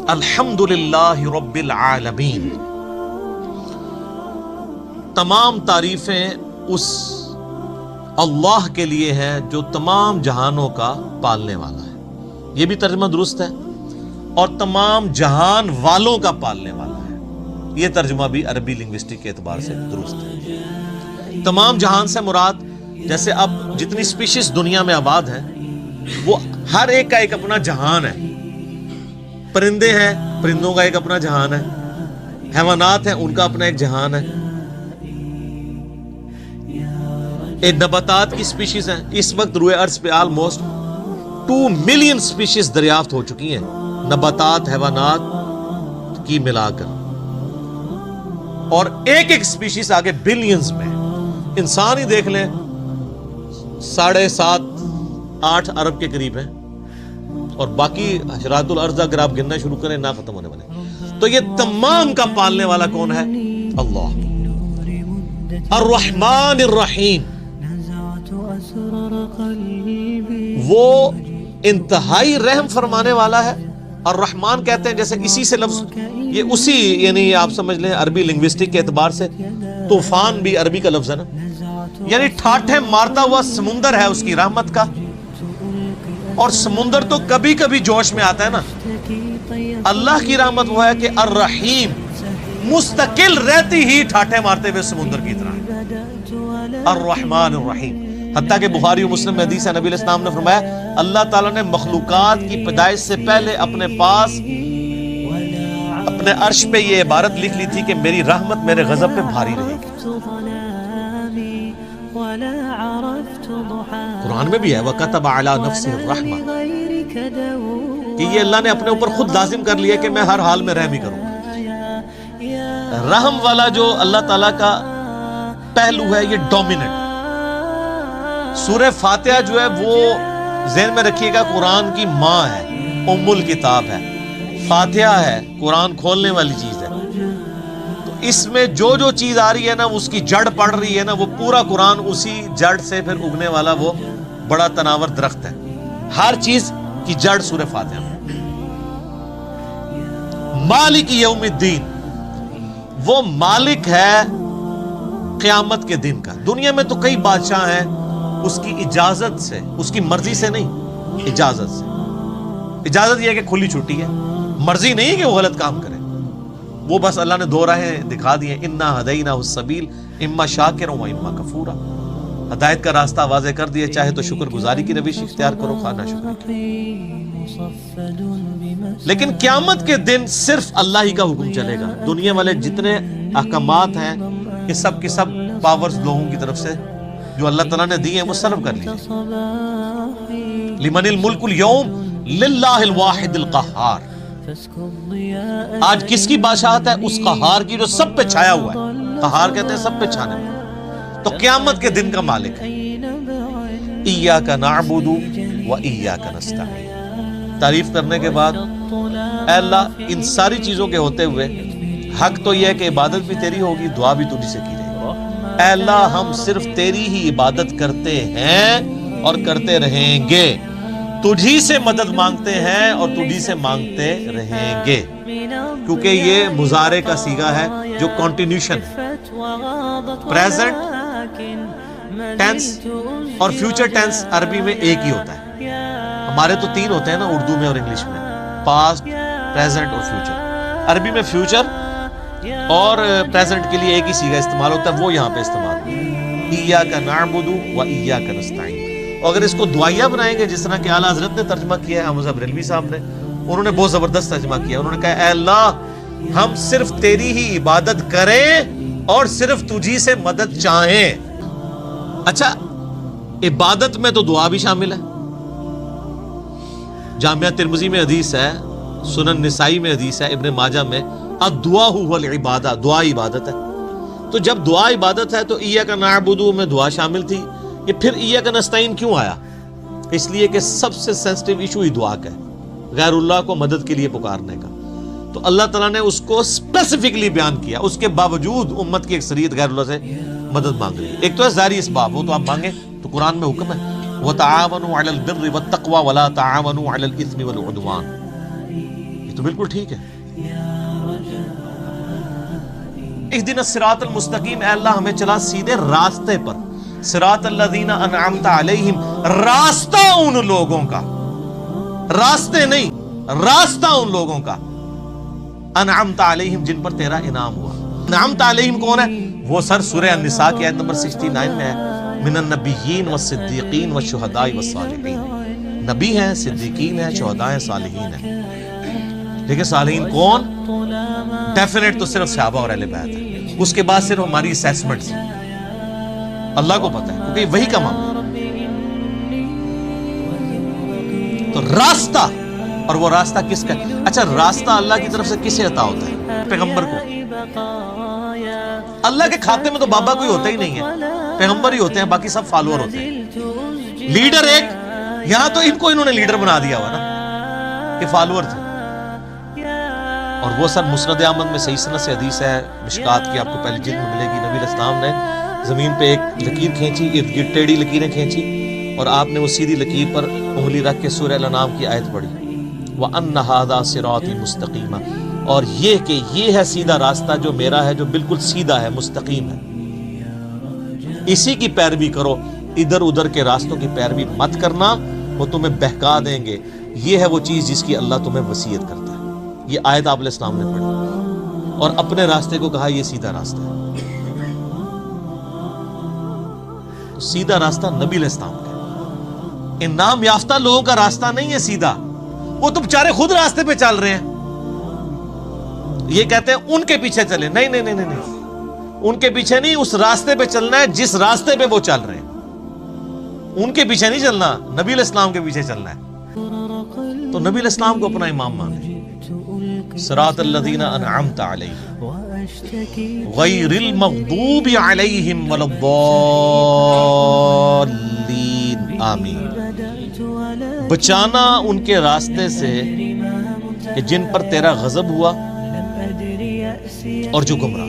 الحمدللہ رب العالمین، تمام تعریفیں اس اللہ کے لیے ہیں جو تمام جہانوں کا پالنے والا ہے، یہ بھی ترجمہ درست ہے، اور تمام جہان والوں کا پالنے والا ہے، یہ ترجمہ بھی عربی لنگوسٹک کے اعتبار سے درست ہے۔ تمام جہان سے مراد جیسے اب جتنی سپیشیز دنیا میں آباد ہیں وہ ہر ایک کا ایک اپنا جہان ہے، پرندے ہیں، پرندوں کا ایک اپنا جہان ہے، حیوانات ہیں، ان کا اپنا ایک جہان ہے، ایک نباتات کی سپیشیز ہیں۔ اس وقت روئے ارض پہ آلموسٹ 2 ملین سپیشیز دریافت ہو چکی ہیں، نباتات حیوانات کی ملا کر، اور ایک ایک سپیشیز آگے بلینز میں۔ انسان ہی دیکھ لیں 7.5-8 ارب کے قریب ہیں، اور باقی حشرات الارض اگر آپ گننا شروع کریں نہ ختم ہونے والے۔ تو یہ تمام کا پالنے والا کون ہے؟ اللہ، الرحمن الرحیم، وہ انتہائی رحم فرمانے والا ہے۔ الرحمن کہتے ہیں جیسے اسی سے لفظ، یہ اسی یعنی آپ سمجھ لیں عربی لنگوسٹک کے اعتبار سے طوفان بھی عربی کا لفظ ہے نا، یعنی ٹھاٹھے مارتا ہوا سمندر ہے اس کی رحمت کا، اور سمندر تو کبھی کبھی جوش میں آتا ہے نا، اللہ کی رحمت وہ ہے کہ الرحیم مستقل رہتی ہی ٹھاٹھے مارتے ہوئے سمندر کی طرح، الرحمن الرحیم۔ حتیٰ کہ بخاری و مسلم میں حدیث ہے، نبی علیہ السلام نے فرمایا اللہ تعالیٰ نے مخلوقات کی پیدائش سے پہلے اپنے پاس اپنے عرش پہ یہ عبارت لکھ لی تھی کہ میری رحمت میرے غضب پہ بھاری رہے گی۔ قرآن میں بھی ہے وَكَتَبَ عَلَى نَفْسِهِ الرَّحْمَةِ، کہ یہ اللہ نے اپنے اوپر خود لازم کر لیا کہ میں ہر حال میں رحم ہی کروں گا۔ رحم والا جو اللہ تعالیٰ کا پہلو ہے یہ ڈومیننٹ۔ سورہ فاتحہ جو ہے وہ ذہن میں رکھیے گا قرآن کی ماں ہے، ام الکتاب ہے، فاتحہ ہے، قرآن کھولنے والی چیز ہے۔ تو اس میں جو جو چیز آ رہی ہے نا، اس کی جڑ پڑ رہی ہے نا، وہ پورا قرآن اسی جڑ سے پھر اگنے والا وہ بڑا تناور درخت ہے۔ ہر چیز کی جڑ سورہ فاتحہ میں۔ مالک یوم الدین، وہ مالک ہے قیامت کے دن کا۔ دنیا میں تو کئی بادشاہ ہیں، اس کی اجازت سے، اس کی مرضی سے نہیں، اجازت سے۔ اجازت یہ ہے کہ کھلی چھٹی ہے، مرضی نہیں ہے کہ وہ غلط کام کرے، وہ بس اللہ نے دو راہیں دکھا دی ہیں، انا ہدیناہ السبیل اما شاکرا و اما کفورا، ہدایت کا راستہ واضح کر دیا، چاہے تو شکر گزاری کی روش اختیار کرو، خواہ ناشکری کی۔ لیکن قیامت کے دن صرف اللہ ہی کا حکم چلے گا۔ دنیا والے جتنے احکامات ہیں یہ سب کی سب پاورز لوگوں کی طرف سے جو اللہ تعالیٰ نے دی ہیں وہ سرو کر لیجیے۔ لمن الملک اليوم للہ الواحد القہار، آج کس کی بادشاہت ہے؟ اس قہار کی جو سب پہ چھایا ہوا ہے۔ قہار کہتے ہیں سب پہ چھانے والا، تو قیامت کے دن کا مالک ہے۔ ایاک نعبد و ایاک نستعین، تعریف کرنے کے بعد اے اللہ ان ساری چیزوں کے ہوتے ہوئے حق تو یہ ہے کہ عبادت بھی تیری ہوگی، دعا بھی تجھ سے کی جائے گی۔ اے اللہ ہم صرف تیری ہی عبادت کرتے ہیں اور کرتے رہیں گے، تجھی سے مدد مانگتے ہیں اور تجھی سے مانگتے رہیں گے، کیونکہ یہ مضارع کا صیغہ ہے جو کنٹینیوشن ہے۔ پریزنٹ ٹینس اور فیوچر ٹینس عربی میں ایک ہی ہوتا ہے، ہمارے تو 3 ہوتے ہیں نا اردو میں اور انگلش میں، پاسٹ، پریزنٹ اور فیوچر۔ عربی میں فیوچر اور پریزنٹ کے لیے ایک ہی صیغہ استعمال ہوتا ہے، وہ یہاں پہ استعمال ہوتا ہے، ایاک نعبد و ایاک نستعین۔ اور اگر اس کو دعائیہ بنائیں گے جس طرح کہ اعلیٰ حضرت نے ترجمہ کیا ہے، حمزہ بریلوی صاحب نے، انہوں نے بہت زبردست ترجمہ کیا، انہوں نے کہا اے اللہ ہم صرف تیری ہی عبادت کریں اور صرف تجھی سے مدد چاہیں۔ اچھا، عبادت میں تو دعا بھی شامل ہے، جامعہ ترمذی میں حدیث ہے، سنن نسائی میں حدیث ہے، ابن ماجہ میں الدعاء هو العبادہ، دعا عبادت ہے۔ تو جب دعا عبادت ہے تو ایاک نعبد میں دعا شامل تھی، یہ پھر ایاک نستعین کیوں آیا؟ اس لیے کہ سب سے سینسٹیو ایشو ہی دعا کا ہے، غیر اللہ کو مدد کے لیے پکارنے کا۔ تو اللہ تعالیٰ نے اس کو اسپیسیفکلی بیان کیا، اس کے باوجود امت کی اکثریت غیر اللہ سے مدد مانگ رہی ہے۔ ایک تو ہے ظاہری اسباب، وہ تو آپ مانگیں، تو قرآن میں حکم ہے وَتَعَاوَنُوا عَلَى الْبِرِّ وَالتَّقْوَى وَلَا تَعَاوَنُوا عَلَى الْإِثْمِ وَالْعُدْوَانِ، یہ تو بالکل ٹھیک ہے. اہدنا الصراط المستقیم، اے اللہ ہمیں چلا سیدھے راستے پر. صراط الذین انعمت علیہم، راستہ ان لوگوں کا، راستے نہیں، راستہ ان لوگوں کا. انعمت علیہم، جن پر تیرا انعام ہوا. انعمت علیہم کون ہے؟ وہ سر سورہ النساء کی آیت نمبر 69 میں ہے. من النبیین والصدیقین والشہداء والصالحین. نبی ہیں، صدیقین ہیں، شہداء ہیں، صالحین ہیں. لیکن صالحین کون؟ ڈیفینیٹ تو صرف صحابہ اور اہل بیت ہے. اس کے بعد صرف ہماری اسیسمنٹس اللہ کو پتہ ہے، کیونکہ وہی کا معاملہ. تو راستہ، اور وہ راستہ کس کا؟ اچھا، راستہ اللہ کی طرف سے کسے عطا ہوتا ہے؟ پیغمبر کو. اللہ کے کھاتے میں تو بابا کوئی ہوتا ہی نہیں ہے، پیغمبر ہی ہوتے ہیں، باقی سب فالوور ہوتے ہیں. لیڈر ایک، یہاں تو ان کو انہوں نے لیڈر بنا دیا ہوا نا، کہ فالوور تھے. اور وہ سب مسند احمد میں صحیح سند سے حدیث ہے، مشکات کی آپ کو پہلی جلد میں ملے گی. نبی علیہ السلام نے زمین پہ ایک لکیر کھینچی، ارد گرد ٹیڑھی لکیریں کھینچی، اور آپ نے وہ سیدھی لکیر پر انگلی رکھ کے سورہ الانعام کی آیت پڑھی، وَأَنَّ هَذَا صِرَاطِي مُسْتَقِيمًا، اور یہ کہ یہ ہے سیدھا راستہ جو میرا ہے، جو بالکل سیدھا ہے، مستقیم ہے. اسی کی پیروی کرو، ادھر ادھر کے راستوں کی پیروی مت کرنا، وہ تمہیں بہکا دیں گے. یہ ہے وہ چیز جس کی اللہ تمہیں وصیت کرتا ہے. یہ آیت آپ علیہ السلام نے پڑھی اور اپنے راستے کو کہا یہ سیدھا راستہ ہے. تو سیدھا راستہ نبی علیہ السلام کا ہے. ان نام یافتہ لوگوں کا راستہ نہیں ہے سیدھا. وہ تو بیچارے خود راستے پہ چل رہے ہیں، یہ کہتے ہیں ان کے پیچھے چلے. نہیں نہیں نہیں نہیں، ان کے پیچھے نہیں، اس راستے پہ چلنا ہے جس راستے پہ وہ چل رہے ہیں. ان کے پیچھے نہیں چلنا، نبی علیہ السلام کے پیچھے چلنا ہے. تو نبی علیہ السلام کو اپنا امام مانے. صراط الذین انعمت علیہم غیر المغضوب علیہم ولا الضالین آمین. بچانا ان کے راستے سے کہ جن پر تیرا غضب ہوا اور جو گمراہ.